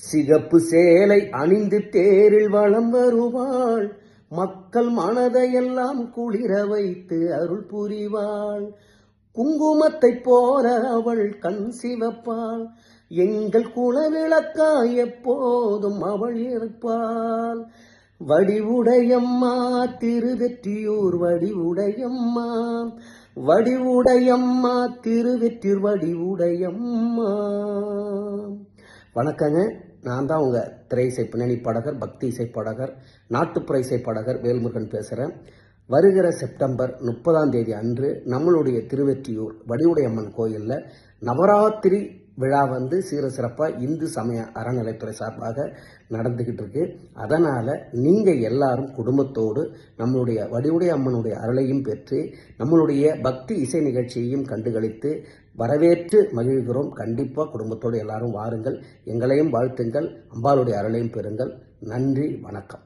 சிகப்பு சேலை அணிந்து தேரில் வலம் வருவாள். மக்கள் மனதையெல்லாம் குளிர வைத்து அருள் புரிவாள். குங்குமத்தை போல அவள் கண் சிவப்பாள். எங்கள் குலவிளக்காய் எப்போதும் அவள் இருப்பாள். வடிவுடையம்மா திருவெற்றியூர் வடிவுடையம்மா, வடிவுடையம்மா திருவெற்றியூர் வடிவுடையம்மா. வணக்கங்க, நான் தான் உங்கள் திரை இசை பின்னணி பாடகர், பக்தி இசை பாடகர், நாட்டுப்புற இசை பாடகர் வேல்முருகன் பேசுகிறேன். வருகிற செப்டம்பர் 30 அன்று நம்மளுடைய திருவெற்றியூர் வடிவுடையம்மன் கோயிலில் நவராத்திரி விழா சீர சிறப்பாக இந்து சமய அறநிலைத்துறை சார்பாக நடந்துக்கிட்டு இருக்கு. அதனால் நீங்கள் எல்லாரும் குடும்பத்தோடு நம்மளுடைய வடிவுடைய அம்மனுடைய அருளையும் பெற்று நம்மளுடைய பக்தி இசை நிகழ்ச்சியையும் கண்டுகளித்து வரவேற்று மகிழ்கிறோம். கண்டிப்பாக குடும்பத்தோடு எல்லாரும் வாருங்கள், எங்களையும் வாழ்த்துங்கள், அம்பாளுடைய அருளையும் பெறுங்கள். நன்றி, வணக்கம்.